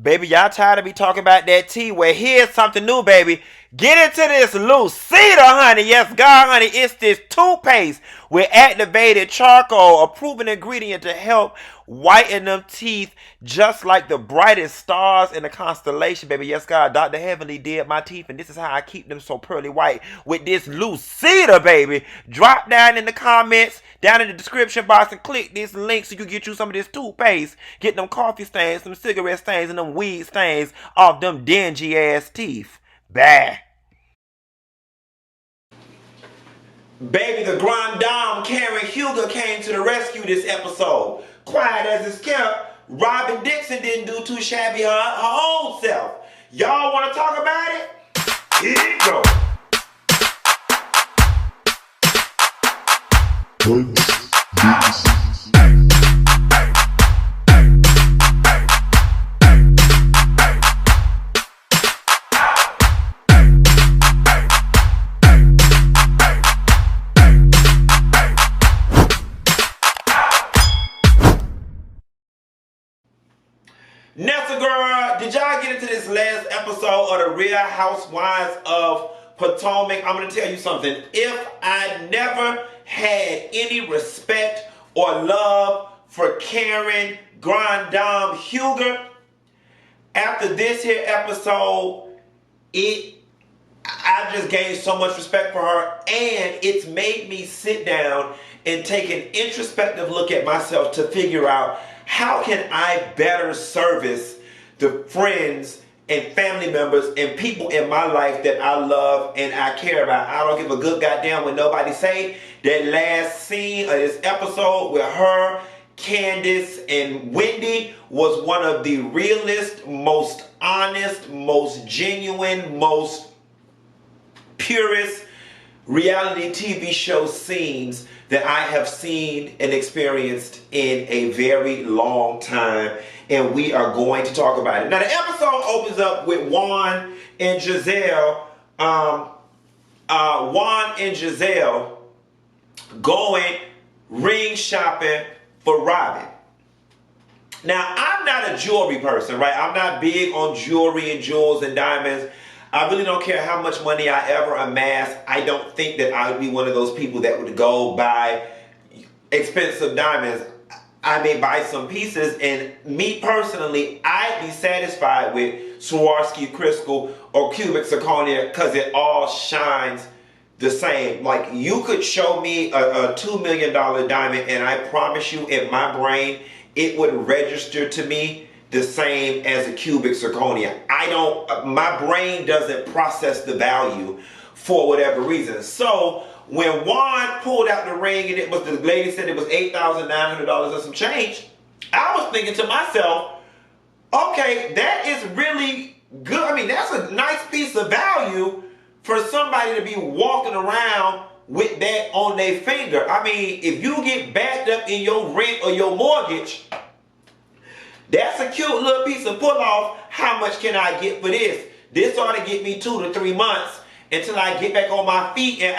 Baby, y'all tired of me talking about that tea? Well, here's something new, baby. Get into this Lucida, honey. Yes, God, honey. It's this toothpaste with activated charcoal, a proven ingredient to help whiten them teeth just like the brightest stars in the constellation, baby. Yes, God. Dr. Heavenly did my teeth, and this is how I keep them so pearly white with this Lucida, baby. Drop down in the comments, down in the description box, and click this link so you can get you some of this toothpaste. Get them coffee stains, some cigarette stains, and them weed stains off them dingy ass teeth. Bah. Baby, the Grand Dame Karen Huger came to the rescue this episode. Quiet as it's kept, Robyn Dixon didn't do too shabby her own self. Y'all want to talk about it? Here you go. Nessa girl, did y'all get into this last episode of the Real Housewives of Potomac? I'm going to tell you something. If I never had any respect or love for Karen Grand Dame Huger, after this here episode, I just gained so much respect for her, and it's made me sit down and take an introspective look at myself to figure out how can I better service the friends and family members and people in my life that I love and I care about. I don't give a good goddamn what nobody say. That last scene of this episode with her, Candiace, and Wendy was one of the realest, most honest, most genuine, most purest reality TV show scenes that I have seen and experienced in a very long time, and we are going to talk about it. Now, the episode opens up with Juan and Gizelle, going ring shopping for Robyn. Now, I'm not a jewelry person, right? I'm not big on jewelry and jewels and diamonds. I really don't care how much money I ever amass. I don't think that I would be one of those people that would go buy expensive diamonds. I may buy some pieces, and me personally, I'd be satisfied with Swarovski crystal or cubic zirconia because it all shines the same. Like, you could show me a $2 million diamond, and I promise you, in my brain, it would register to me the same as a cubic zirconia. My brain doesn't process the value for whatever reason. So when Juan pulled out the ring and the lady said it was $8,900 or some change, I was thinking to myself, okay, that is really good. I mean, that's a nice piece of value for somebody to be walking around with that on their finger. I mean, if you get backed up in your rent or your mortgage, that's a cute little piece of pull-off. How much can I get for this? This ought to get me 2 to 3 months until I get back on my feet and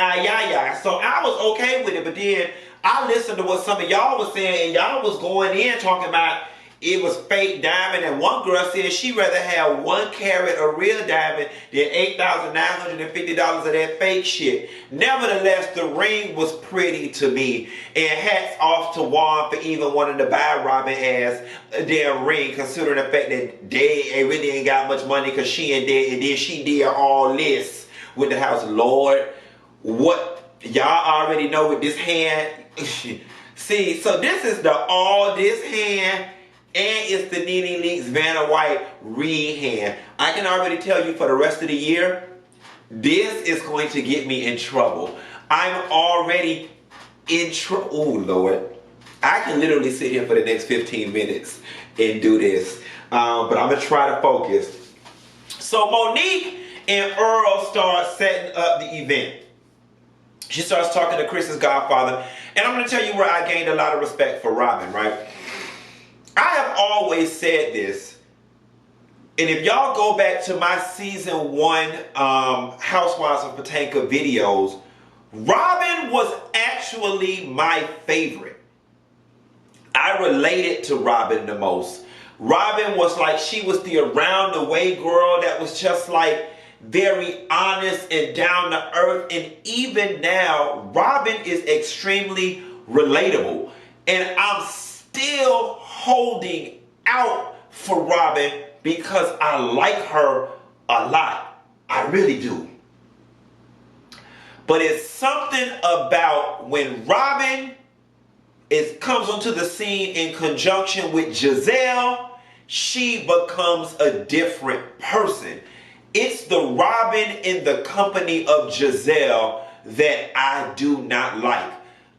So I was okay with it, but then I listened to what some of y'all was saying, and y'all was going in talking about it was fake diamond, and one girl said she'd rather have 1 carat of real diamond than $8,950 of that fake shit. Nevertheless, the ring was pretty to me, and hats off to Juan for even wanting to buy Robyn as a damn ring, considering the fact that they really ain't got much money because she ain't dead, and then she did all this with the house. Lord, what y'all already know with this hand. See, so this is the all this hand, and it's the Nene Leakes Vanna White Reed hand. I can already tell you for the rest of the year, this is going to get me in trouble. I'm already in trouble. Oh, Lord. I can literally sit here for the next 15 minutes and do this. But I'm going to try to focus. So Monique and Earl start setting up the event. She starts talking to Chris's godfather. And I'm going to tell you where I gained a lot of respect for Robyn, right? I have always said this, and if y'all go back to my season 1 Housewives of Potomac videos, Robyn was actually my favorite. I related to Robyn the most. Robyn was like, she was the around the way girl that was just like very honest and down to earth. And even now, Robyn is extremely relatable. And I'm still holding out for Robyn because I like her a lot. I really do. But it's something about when Robyn comes onto the scene in conjunction with Gizelle, she becomes a different person. It's the Robyn in the company of Gizelle that I do not like.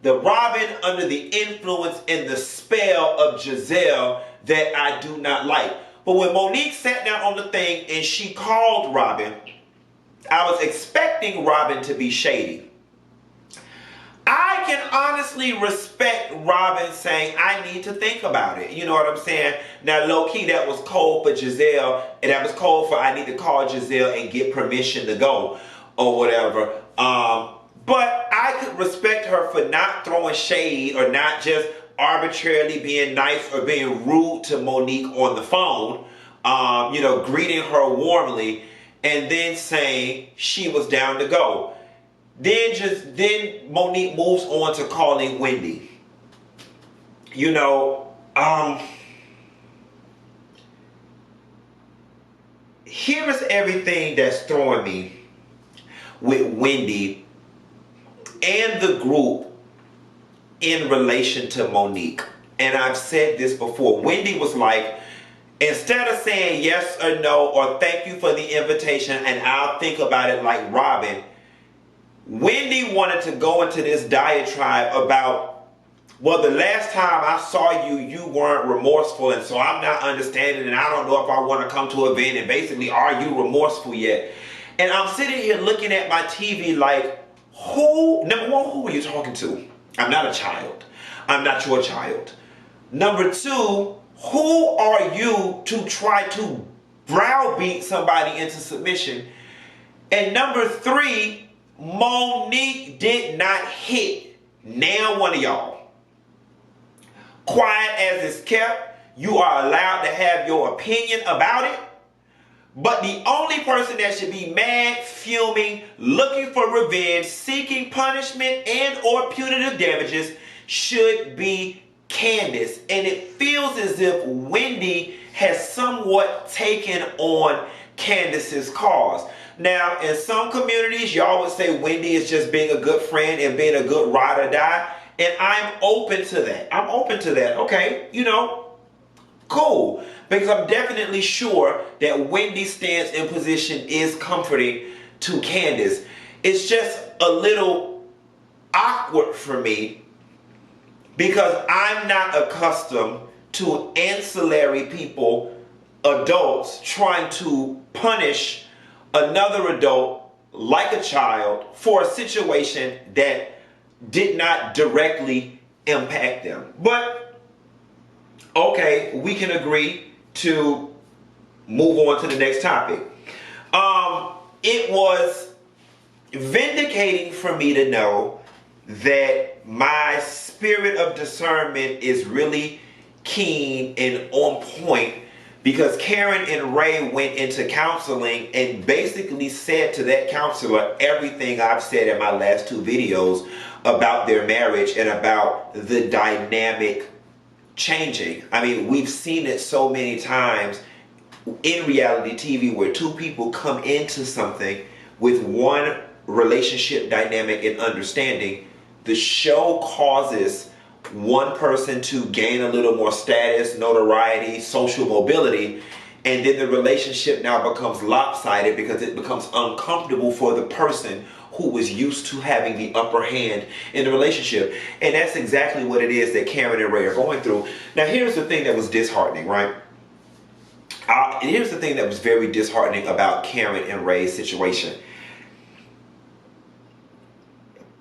The Robyn under the influence and the spell of Gizelle that I do not like. But when Monique sat down on the thing and she called Robyn, I was expecting Robyn to be shady. I can honestly respect Robyn saying, I need to think about it. You know what I'm saying? Now, low-key, that was cold for Gizelle, and that was cold for I need to call Gizelle and get permission to go or whatever. But I could respect her for not throwing shade or not just arbitrarily being nice or being rude to Monique on the phone, greeting her warmly and then saying she was down to go. Then Monique moves on to calling Wendy. Here is everything that's throwing me with Wendy and the group in relation to Monique. And I've said this before. Wendy was like, instead of saying yes or no or thank you for the invitation and I'll think about it like Robyn, Wendy wanted to go into this diatribe about, well, the last time I saw you, you weren't remorseful, and so I'm not understanding, and I don't know if I want to come to an event, and basically, are you remorseful yet? And I'm sitting here looking at my TV like, number one, who are you talking to? I'm not a child. I'm not your child. Number two, who are you to try to browbeat somebody into submission? And number three, Monique did not hit now one of y'all. Quiet as it's kept, you are allowed to have your opinion about it. But the only person that should be mad, fuming, looking for revenge, seeking punishment and or punitive damages should be Candiace. And it feels as if Wendy has somewhat taken on Candiace's cause. Now, in some communities, y'all would say Wendy is just being a good friend and being a good ride or die. And I'm open to that. I'm open to that. Okay, cool. Because I'm definitely sure that Wendy's stance and position is comforting to Candiace. It's just a little awkward for me because I'm not accustomed to ancillary people, adults, trying to punish another adult like a child for a situation that did not directly impact them. But okay, we can agree to move on to the next topic. It was vindicating for me to know that my spirit of discernment is really keen and on point, because Karen and Ray went into counseling and basically said to that counselor everything I've said in my last two videos about their marriage and about the dynamic changing. I mean, we've seen it so many times in reality TV where two people come into something with one relationship dynamic and understanding. The show causes one person to gain a little more status, notoriety, social mobility, and then the relationship now becomes lopsided because it becomes uncomfortable for the person who was used to having the upper hand in the relationship. And that's exactly what it is that Karen and Ray are going through. Now, here's the thing that was disheartening, right? Here's the thing that was very disheartening about Karen and Ray's situation.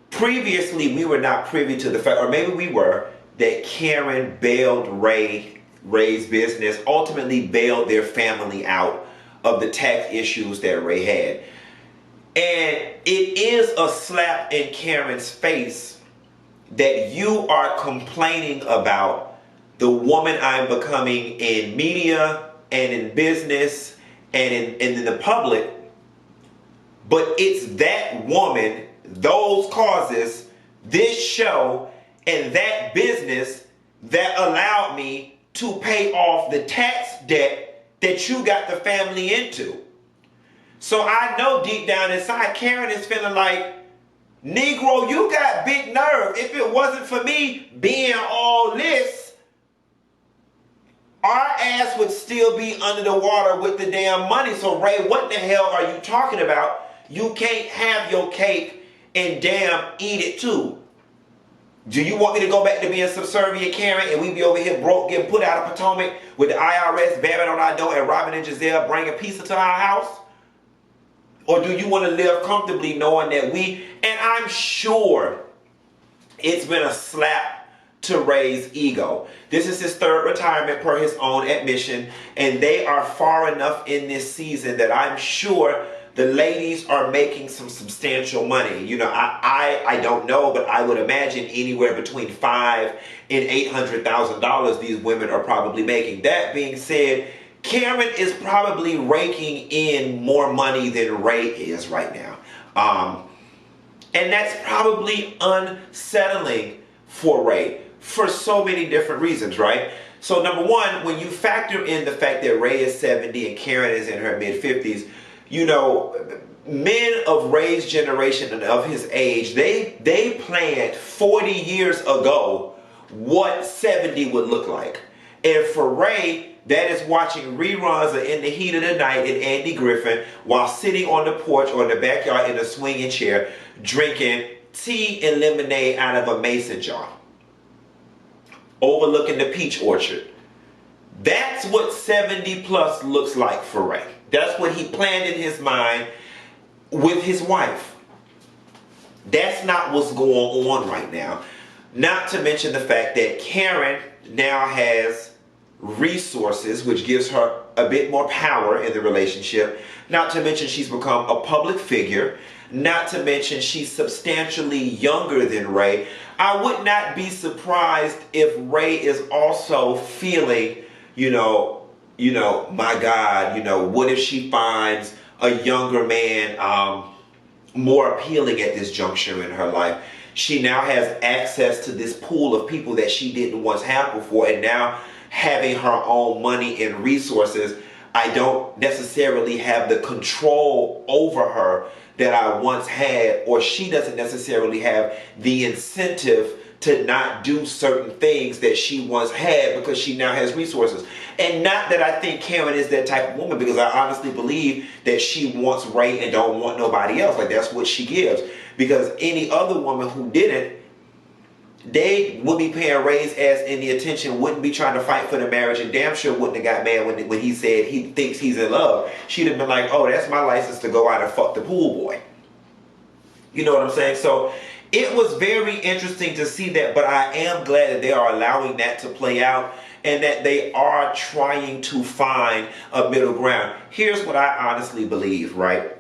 Previously, we were not privy to the fact, or maybe we were, that Karen bailed Ray's business, ultimately bailed their family out of the tax issues that Ray had. And it is a slap in Karen's face that you are complaining about the woman I'm becoming in media and in business and in the public, but it's that woman, those causes, this show, and that business that allowed me to pay off the tax debt that you got the family into. So I know deep down inside, Karen is feeling like, Negro, you got big nerve. If it wasn't for me being all this, our ass would still be under the water with the damn money. So Ray, what the hell are you talking about? You can't have your cake and damn eat it too. Do you want me to go back to being subservient, Karen, and we be over here broke, getting put out of Potomac with the IRS bamming on our door and Robyn and Gizelle bringing pizza to our house? Or do you want to live comfortably knowing that and I'm sure it's been a slap to Ray's ego. This is his third retirement per his own admission, and they are far enough in this season that I'm sure the ladies are making some substantial money. You know, I don't know, but I would imagine anywhere between $500,000 and $800,000 these women are probably making. That being said, Karen is probably raking in more money than Ray is right now. And that's probably unsettling for Ray for so many different reasons, right? So number one, when you factor in the fact that Ray is 70 and Karen is in her mid-50s, you know, men of Ray's generation and of his age, they planned 40 years ago what 70 would look like. And for Ray, that is watching reruns of In the Heat of the Night and Andy Griffin while sitting on the porch or in the backyard in a swinging chair, drinking tea and lemonade out of a mason jar, overlooking the peach orchard. That's what 70 plus looks like for Ray. That's what he planned in his mind with his wife. That's not what's going on right now. Not to mention the fact that Karen now has resources, which gives her a bit more power in the relationship. Not to mention she's become a public figure. Not to mention she's substantially younger than Ray. I would not be surprised if Ray is also feeling, my God, what if she finds a younger man more appealing at this juncture in her life? She now has access to this pool of people that she didn't once have before, and now having her own money and resources, I don't necessarily have the control over her that I once had, or she doesn't necessarily have the incentive to not do certain things that she once had because she now has resources. And not that I think Karen is that type of woman, because I honestly believe that she wants Ray and don't want nobody else. Like, that's what she gives. Because any other woman who didn't, they would be paying Ray's ass any attention, wouldn't be trying to fight for the marriage, and damn sure wouldn't have got mad when he said he thinks he's in love. She'd have been like, oh, that's my license to go out and fuck the pool boy. You know what I'm saying? So it was very interesting to see that, but I am glad that they are allowing that to play out and that they are trying to find a middle ground. Here's what I honestly believe, right?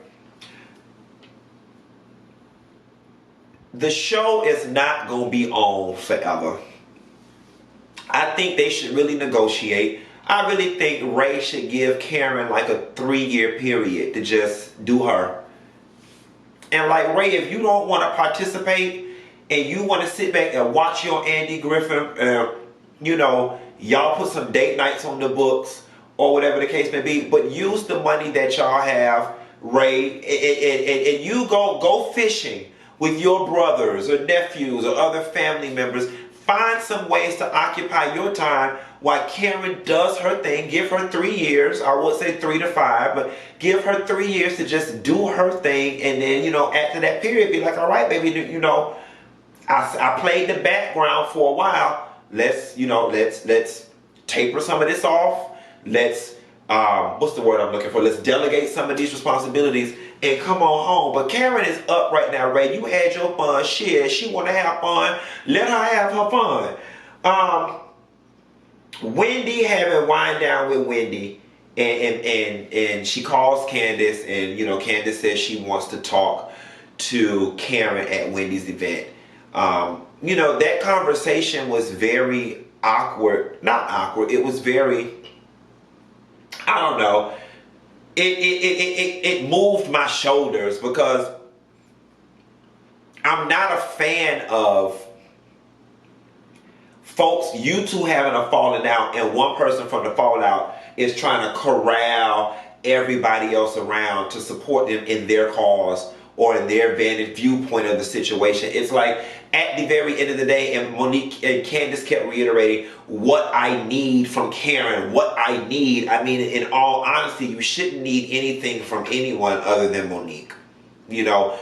The show is not going to be on forever. I think they should really negotiate. I really think Ray should give Karen like a 3-year period to just do her. And like, Ray, if you don't want to participate and you want to sit back and watch your Andy Griffin, y'all put some date nights on the books or whatever the case may be, but use the money that y'all have, Ray, and you go fishing with your brothers or nephews or other family members. Find some ways to occupy your time while Karen does her thing. Give her 3 years. I would say 3 to 5, but give her 3 years to just do her thing. And then, after that period, be like, all right, baby, I played the background for a while. Let's taper some of this off. Let's, what's the word I'm looking for? Let's delegate some of these responsibilities and come on home. But Karen is up right now, Ray. You had your fun. Shit, she want to have fun. Let her have her fun. Wendy having wind down with Wendy, and she calls Candiace, and Candiace says she wants to talk to Karen at Wendy's event. That conversation was very awkward. Not awkward. It was very, I don't know. It moved my shoulders because I'm not a fan of folks, you two having a falling out, and one person from the fallout is trying to corral everybody else around to support them in their cause or in their vantage viewpoint of the situation. It's like at the very end of the day, and Monique and Candiace kept reiterating what I need from Karen, what I need. I mean, in all honesty, you shouldn't need anything from anyone other than Monique. You know,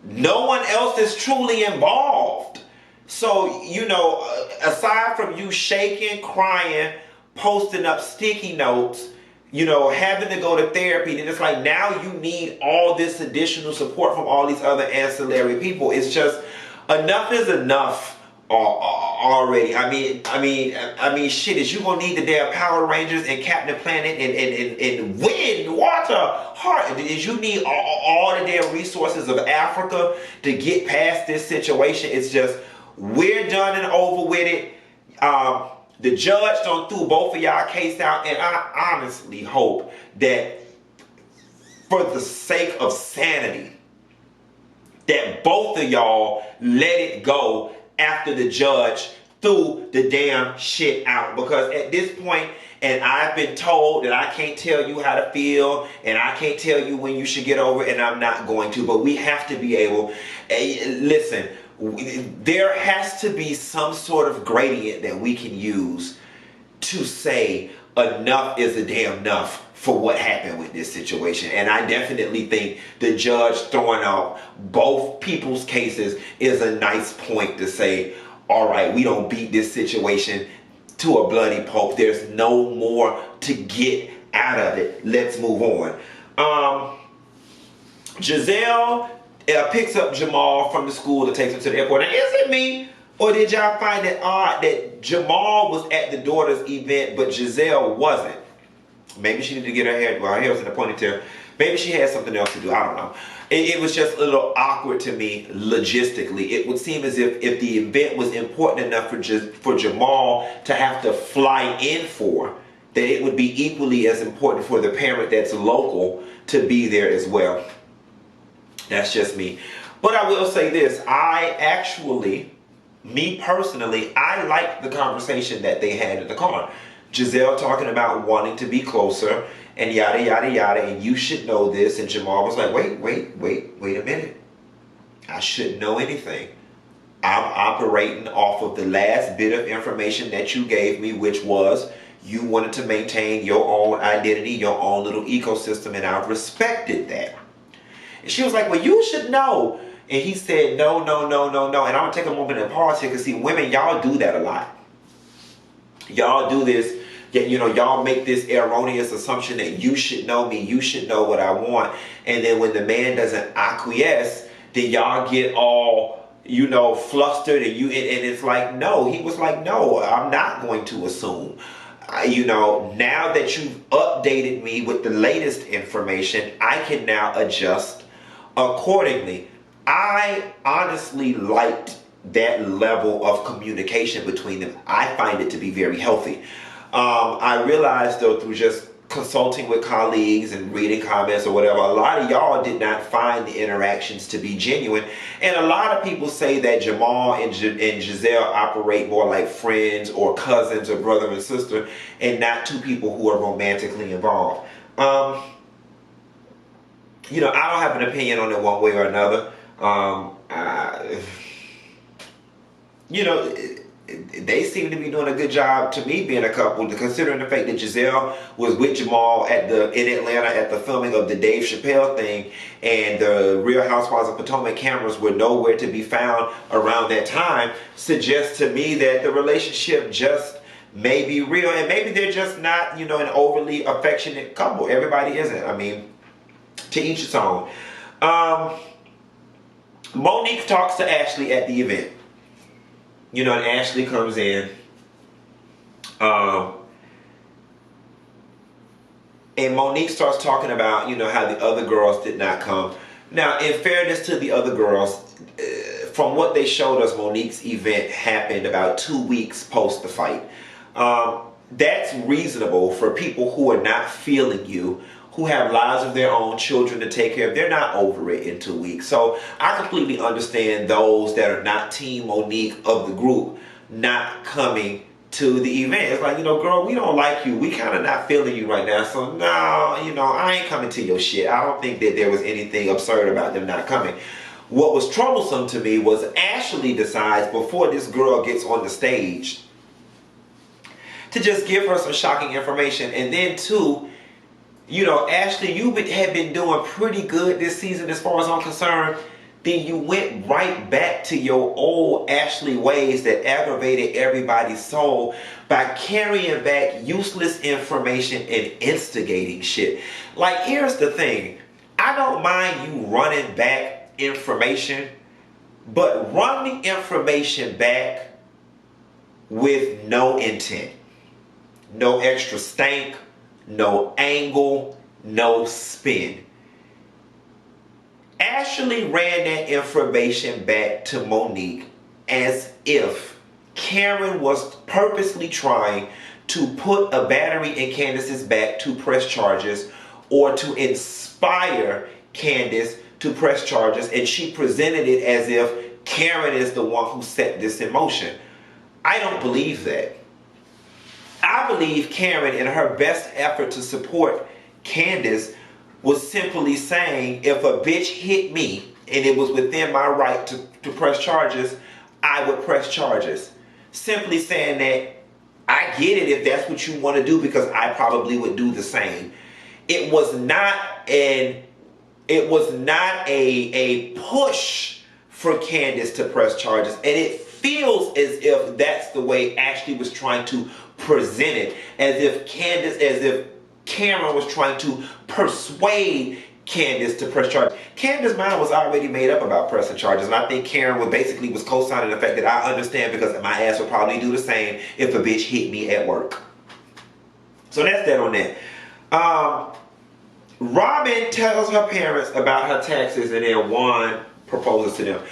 no one else is truly involved. So, you know, aside from you shaking, crying, posting up sticky notes, you know, having to go to therapy, and it's like now you need all this additional support from all these other ancillary people. It's just enough is enough already. I mean, shit, is you gonna need the damn Power Rangers and Captain Planet and wind, water, heart? Is you need all the damn resources of Africa to get past this situation? It's just, we're done and over with it. The judge done threw both of y'all case out, and I honestly hope that for the sake of sanity, that both of y'all let it go after the judge threw the damn shit out. Because at this point, and I've been told that I can't tell you how to feel, and I can't tell you when you should get over it, and I'm not going to, but we have to be able, listen, there has to be some sort of gradient that we can use to say enough is a damn enough for what happened with this situation. And I definitely think the judge throwing out both people's cases is a nice point to say, all right, we don't beat this situation to a bloody pulp. There's no more to get out of it. Let's move on. Gizelle picks up Jamal from the school to take him to the airport. Now, is it me, or did y'all find it odd that Jamal was at the daughter's event, but Gizelle wasn't? Maybe she needed to get her hair, well, her hair was in a ponytail. Maybe she had something else to do. I don't know. It was just a little awkward to me logistically. It would seem as if the event was important enough for Jamal to have to fly in for, that it would be equally as important for the parent that's local to be there as well. That's just me. But I will say this. Me personally, I liked the conversation that they had in the car. Gizelle talking about wanting to be closer and yada, yada, yada, and you should know this. And Jamal was like, wait a minute. I shouldn't know anything. I'm operating off of the last bit of information that you gave me, which was you wanted to maintain your own identity, your own little ecosystem, and I've respected that. And she was like, well, you should know. And he said, no. And I'm going to take a moment and pause here, because see, women, y'all do that a lot. Y'all do this, you know, y'all make this erroneous assumption that you should know me, you should know what I want. And then when the man doesn't acquiesce, then y'all get all, you know, flustered, and it's like, no. He was like, no, I'm not going to assume. You know, now that you've updated me with the latest information, I can now adjust accordingly. I honestly liked that level of communication between them. I find it to be very healthy. I realized, though, through just consulting with colleagues and reading comments or whatever, a lot of y'all did not find the interactions to be genuine. And a lot of people say that Jamal and Gizelle operate more like friends or cousins or brother and sister, and not two people who are romantically involved. You know, I don't have an opinion on it one way or another. You know, they seem to be doing a good job to me being a couple, considering the fact that Gizelle was with Jamal in Atlanta at the filming of the Dave Chappelle thing, and the Real Housewives of Potomac cameras were nowhere to be found around that time. Suggests to me that the relationship just may be real, and maybe they're just not, you know, an overly affectionate couple. Everybody isn't. I mean, to each its own. Monique talks to Ashley at the event. You know, and Ashley comes in. And Monique starts talking about, you know, how the other girls did not come. Now, in fairness to the other girls, from what they showed us, Monique's event happened about 2 weeks post the fight. That's reasonable for people who are not feeling you, who have lives of their own, children to take care of. They're not over it in 2 weeks. So I completely understand those that are not Team Monique of the group not coming to the event. It's like, girl, we don't like you. We kind of not feeling you right now. So no, I ain't coming to your shit. I don't think that there was anything absurd about them not coming. What was troublesome to me was Ashley decides before this girl gets on the stage to just give her some shocking information. And then too, Ashley, you have been doing pretty good this season as far as I'm concerned. Then you went right back to your old Ashley ways that aggravated everybody's soul by carrying back useless information and instigating shit. Like, here's the thing. I don't mind you running back information, but run the information back with no intent. No extra stank, no angle, no spin. Ashley ran that information back to Monique as if Karen was purposely trying to put a battery in Candiace's back to press charges or to inspire Candiace to press charges, and she presented it as if Karen is the one who set this in motion. I don't believe that. I believe Karen, in her best effort to support Candiace, was simply saying, if a bitch hit me and it was within my right to press charges, I would press charges. Simply saying that I get it if that's what you want to do, because I probably would do the same. It was not a push for Candiace to press charges, and it feels as if that's the way Ashley was trying to present it, as if Karen was trying to persuade Candiace to press charges. Candiace's mind was already made up about pressing charges, and I think Karen was co-signing the fact that I understand, because my ass would probably do the same if a bitch hit me at work. So that's that on that. Robyn tells her parents about her taxes, and then Juan proposes to them. Is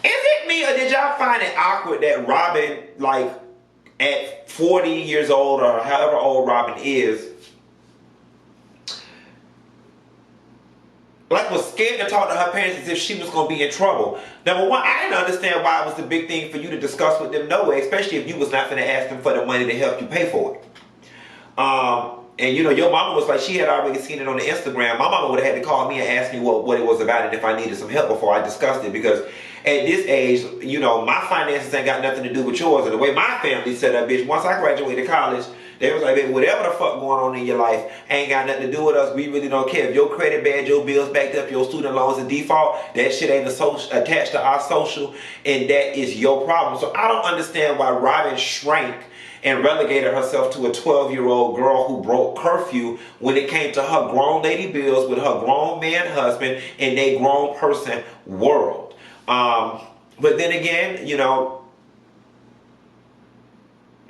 it me, or did y'all find it awkward that Robyn, like at 40 years old or however old Robyn is, like was scared to talk to her parents as if she was going to be in trouble? Number one, I didn't understand why it was the big thing for you to discuss with them no way, especially if you was not going to ask them for the money to help you pay for it. And your mama was like, she had already seen it on the Instagram. My mama would have had to call me and ask me what it was about and if I needed some help before I discussed it, because at this age, my finances ain't got nothing to do with yours. And the way my family set up, bitch, once I graduated college, they was like, baby, whatever the fuck going on in your life ain't got nothing to do with us. We really don't care. If your credit bad, your bills backed up, your student loans in default, that shit ain't attached to our social, and that is your problem. So I don't understand why Robyn shrank and relegated herself to a 12-year-old girl who broke curfew when it came to her grown lady bills with her grown man husband in their grown person world. But then again,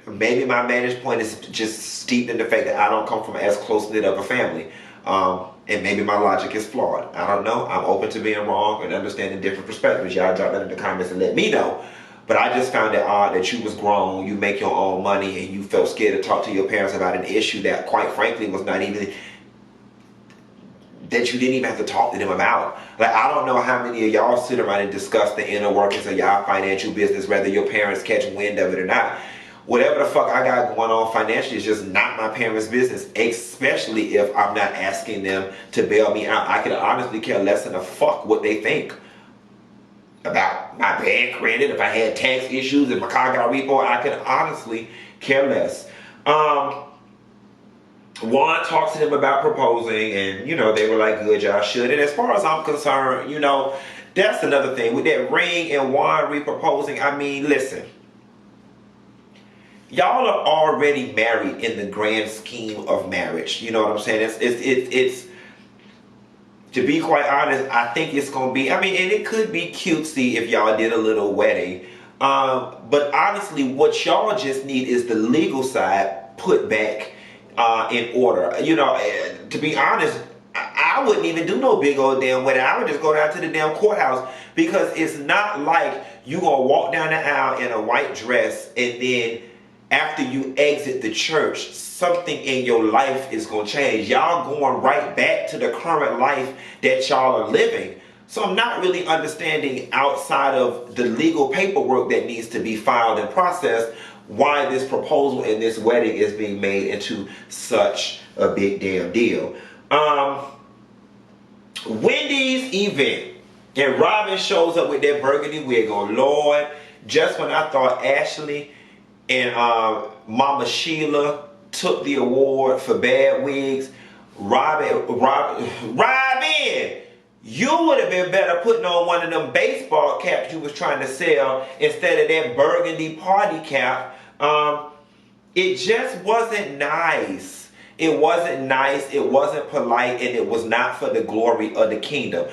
maybe my vantage point is just steeped in the fact that I don't come from as close-knit of a family. And maybe my logic is flawed. I don't know. I'm open to being wrong and understanding different perspectives. Y'all drop that in the comments and let me know. But I just found it odd that you was grown, you make your own money, and you felt scared to talk to your parents about an issue that, quite frankly, was not even, that you didn't even have to talk to them about. Like, I don't know how many of y'all sit around and discuss the inner workings of y'all financial business, whether your parents catch wind of it or not. Whatever the fuck I got going on financially is just not my parents' business, especially if I'm not asking them to bail me out. I could honestly care less than a fuck what they think about my bad credit. If I had tax issues and my car got repo, I could honestly care less. Juan talks to them about proposing, and they were like, good, y'all should. And as far as I'm concerned, that's another thing with that ring and Juan re-proposing. I mean, listen, y'all are already married in the grand scheme of marriage. You know what I'm saying? It's to be quite honest, I think it's going to be, and it could be cutesy if y'all did a little wedding. But honestly, what y'all just need is the legal side put back in order. To be honest, I wouldn't even do no big old damn wedding. I would just go down to the damn courthouse, because it's not like you gonna walk down the aisle in a white dress, and then after you exit the church, something in your life is gonna change. Y'all going right back to the current life that y'all are living. So I'm not really understanding, outside of the legal paperwork that needs to be filed and processed, why this proposal and this wedding is being made into such a big damn deal. Wendy's event, and Robyn shows up with that burgundy wig on. Lord, just when I thought Ashley and Mama Sheila took the award for bad wigs, Robyn, you would have been better putting on one of them baseball caps you was trying to sell instead of that burgundy party cap. It just wasn't nice. It wasn't nice, it wasn't polite, and it was not for the glory of the kingdom.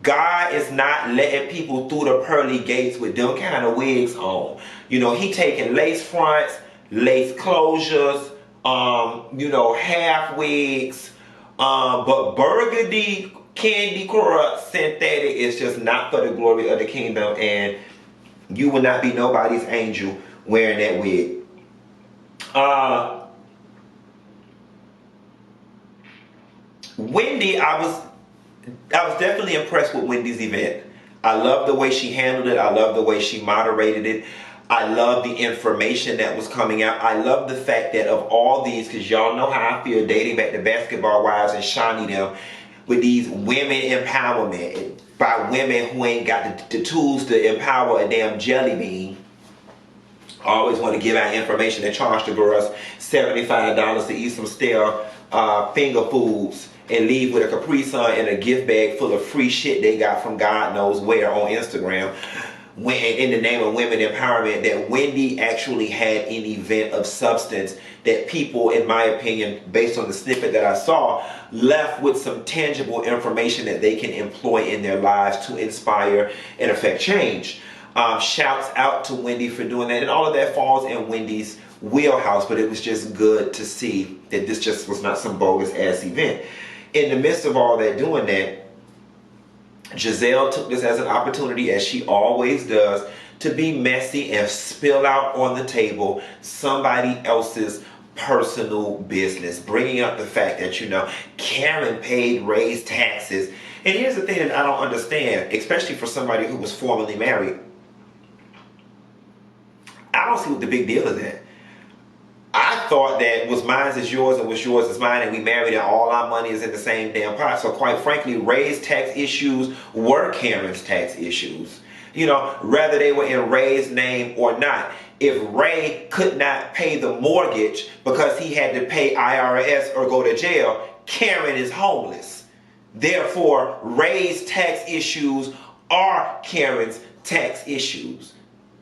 God is not letting people through the pearly gates with them kind of wigs on. You know, he taking lace fronts, lace closures, half wigs, but burgundy, candy corrupt, synthetic is just not for the glory of the kingdom, and you will not be nobody's angel wearing that wig. Wendy, I was definitely impressed with Wendy's event. I love the way she handled it. I love the way she moderated it. I love the information that was coming out. I love the fact that of all these, because y'all know how I feel dating back to Basketball Wives and Shawnee them, with these women empowerment by women who ain't got the tools to empower a damn jelly bean. I always want to give out information and charge the girls $75 to eat some stale finger foods and leave with a Capri Sun and a gift bag full of free shit they got from God knows where on Instagram. When, in the name of women empowerment, that Wendy actually had an event of substance that people, in my opinion, based on the snippet that I saw, left with some tangible information that they can employ in their lives to inspire and affect change. Shouts out to Wendy for doing that, and all of that falls in Wendy's wheelhouse, but it was just good to see that this just was not some bogus ass event. In the midst of all that, doing that, Gizelle took this as an opportunity, as she always does, to be messy and spill out on the table somebody else's personal business, bringing up the fact that, Karen paid raised taxes. And here's the thing that I don't understand, especially for somebody who was formerly married. I don't see what the big deal is at. I thought that what's mine is yours and what's yours is mine, and we married and all our money is in the same damn pot. So quite frankly, Ray's tax issues were Karen's tax issues. Whether they were in Ray's name or not. If Ray could not pay the mortgage because he had to pay IRS or go to jail, Karen is homeless. Therefore, Ray's tax issues are Karen's tax issues.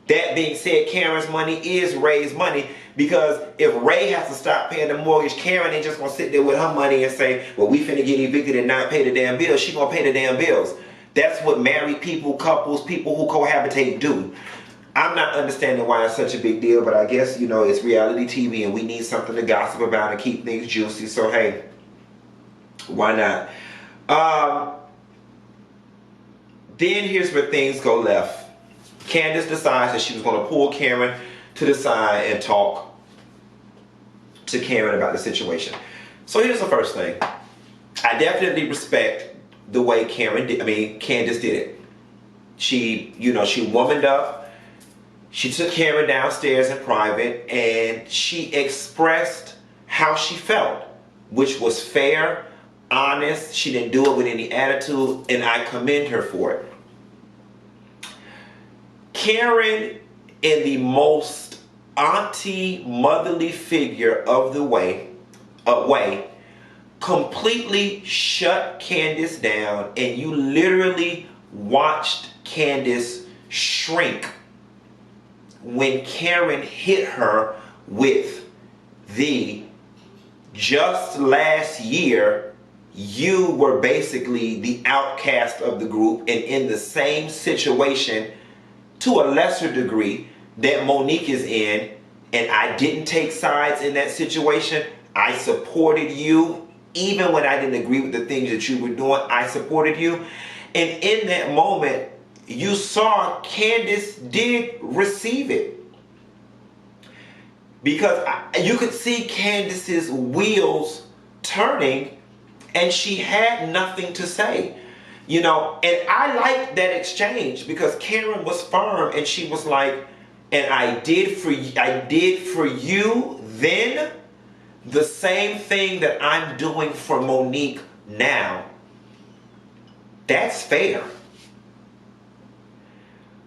That being said, Karen's money is Ray's money, because if Ray has to stop paying the mortgage, Karen ain't just going to sit there with her money and say, well, we finna get evicted and not pay the damn bills. She going to pay the damn bills. That's what married people, couples, people who cohabitate do. I'm not understanding why it's such a big deal, but I guess, it's reality TV and we need something to gossip about and keep things juicy. So, hey, why not? Then here's where things go left. Candiace decides that she was going to pull Karen to the side and talk to Karen about the situation. So here's the first thing. I definitely respect the way Candiace did it. She, she womaned up. She took Karen downstairs in private and she expressed how she felt, which was fair, honest. She didn't do it with any attitude, and I commend her for it. Karen, in the most auntie, motherly figure of the way, completely shut Candiace down, and you literally watched Candiace shrink when Karen hit her with the just last year you were basically the outcast of the group and in the same situation to a lesser degree that Monique is in, and I didn't take sides in that situation. I supported you even when I didn't agree with the things that you were doing. I supported you, and in that moment you saw Candiace did receive it. Because you could see Candiace's wheels turning and she had nothing to say. You know, and I liked that exchange because Karen was firm and she was like, and I did for you then the same thing that I'm doing for Monique now. That's fair.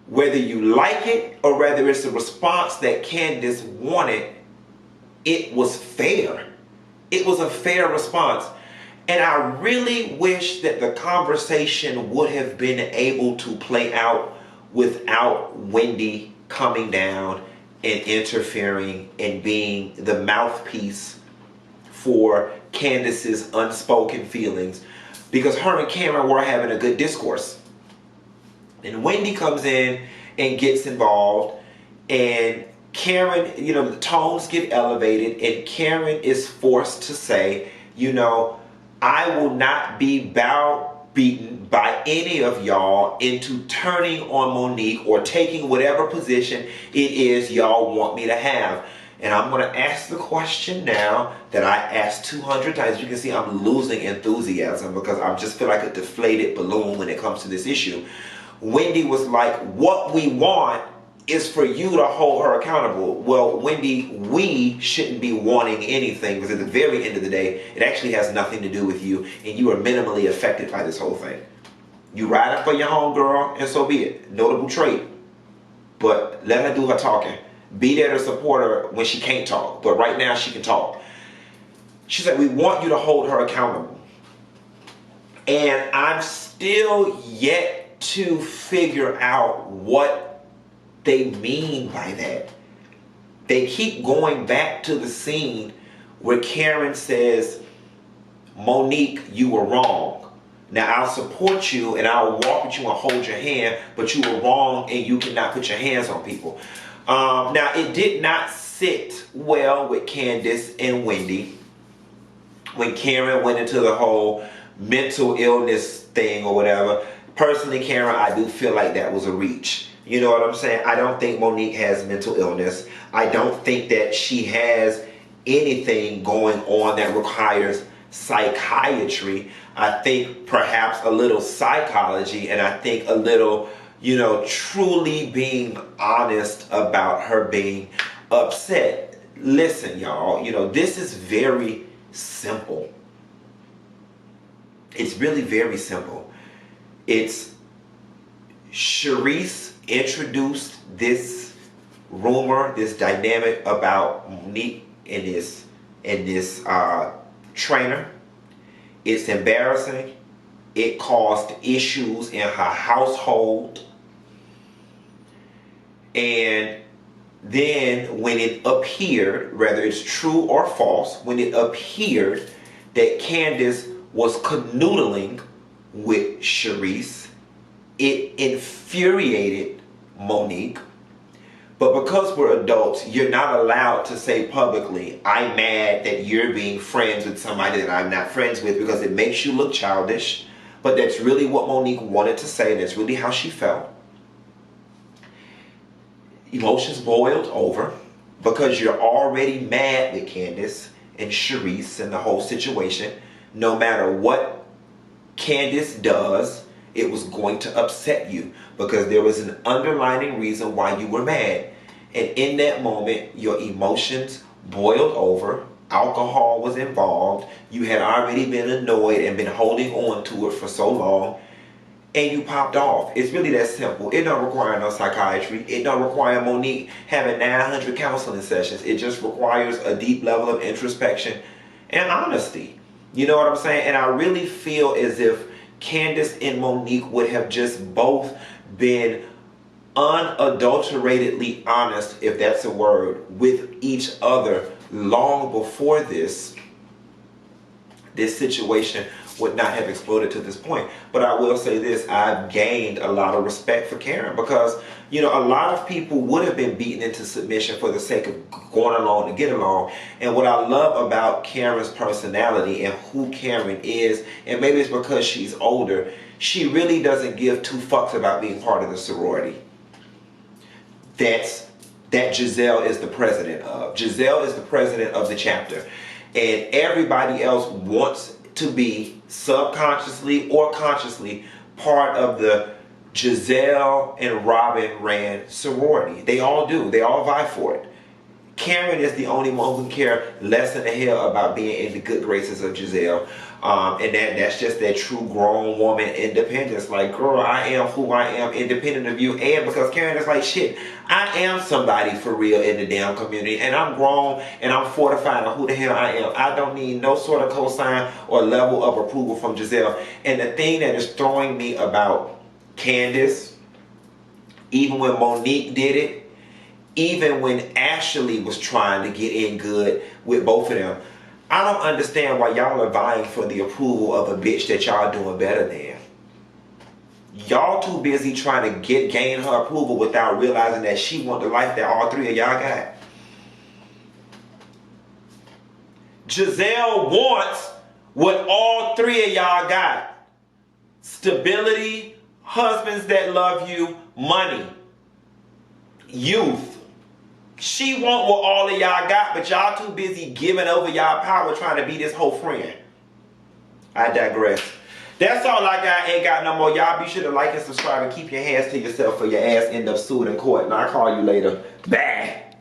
Whether you like it or whether it's a response that Candiace wanted, it was fair. It was a fair response. And I really wish that the conversation would have been able to play out without Wendy coming down and interfering and being the mouthpiece for Candiace's unspoken feelings, because her and Karen were having a good discourse. And Wendy comes in and gets involved, and Karen, you know, the tones get elevated, and Karen is forced to say, you know, I will not be browbeaten by any of y'all into turning on Monique or taking whatever position it is y'all want me to have. And I'm going to ask the question now that I asked 200 times. You can see I'm losing enthusiasm because I just feel like a deflated balloon when it comes to this issue. Wendy was like, what we want is for you to hold her accountable. Well, Wendy, we shouldn't be wanting anything because at the very end of the day, it actually has nothing to do with you, and you are minimally affected by this whole thing. You ride it for your homegirl, and so be it. Notable trait. But let her do her talking. Be there to support her when she can't talk. But right now, she can talk. She said, we want you to hold her accountable. And I'm still yet to figure out what they mean by that. They keep going back to the scene where Karen says, Monique, you were wrong. Now I'll support you and I'll walk with you and hold your hand, but you were wrong and you cannot put your hands on people. Now it did not sit well with Candiace and Wendy when Karen went into the whole mental illness thing or whatever. Personally, Karen, I do feel like that was a reach. You know what I'm saying? I don't think Monique has mental illness. I don't think that she has anything going on that requires psychiatry. I think perhaps a little psychology, and I think a little, you know, truly being honest about her being upset. Listen, y'all, you know, this is very simple. It's really very simple. It's Charisse introduced this rumor, this dynamic about Monique and this trainer. It's embarrassing. It caused issues in her household. And then when it appeared, whether it's true or false, when it appeared that Candiace was canoodling with Charisse, it infuriated Monique. But because we're adults, you're not allowed to say publicly, I'm mad that you're being friends with somebody that I'm not friends with, because it makes you look childish. But that's really what Monique wanted to say, and that's really how she felt. Emotions boiled over because you're already mad with Candiace and Charisse and the whole situation. No matter what Candiace does, it was going to upset you because there was an underlying reason why you were mad. And in that moment, your emotions boiled over. Alcohol was involved. You had already been annoyed and been holding on to it for so long, and you popped off. It's really that simple. It don't require no psychiatry. It don't require Monique having 900 counseling sessions. It just requires a deep level of introspection and honesty. You know what I'm saying? And I really feel as if Candiace and Monique would have just both been unadulteratedly honest, if that's a word, with each other long before this. this situation would not have exploded to this point. But I will say this, I've gained a lot of respect for Karen because, you know, a lot of people would have been beaten into submission for the sake of going along to get along. And what I love about Karen's personality and who Karen is, and maybe it's because she's older, she really doesn't give two fucks about being part of the sorority. That Gizelle is the president of. Gizelle is the president of the chapter. And everybody else wants to be subconsciously or consciously part of the Gizelle and Robyn ran sorority. They all do. They all vie for it. Karen is the only one who care less than the hell about being in the good graces of Gizelle. And that's just that true grown woman independence. Like, girl, I am who I am, independent of you. And because Karen is like, shit, I am somebody for real in the damn community. And I'm grown and I'm fortified on who the hell I am. I don't need no sort of cosign or level of approval from Gizelle. And the thing that is throwing me about Candiace, even when Monique did it, even when Ashley was trying to get in good with both of them, I don't understand why y'all are vying for the approval of a bitch that y'all doing better than. Y'all too busy trying to gain her approval without realizing that she want the life that all three of y'all got. Gizelle wants what all three of y'all got. Stability, husbands that love you, money, youth. She want what all of y'all got, but y'all too busy giving over y'all power trying to be this whole friend. I digress. That's all I got. Ain't got no more. Y'all be sure to like and subscribe and keep your hands to yourself for your ass end up sued in court. And I'll call you later. Bye.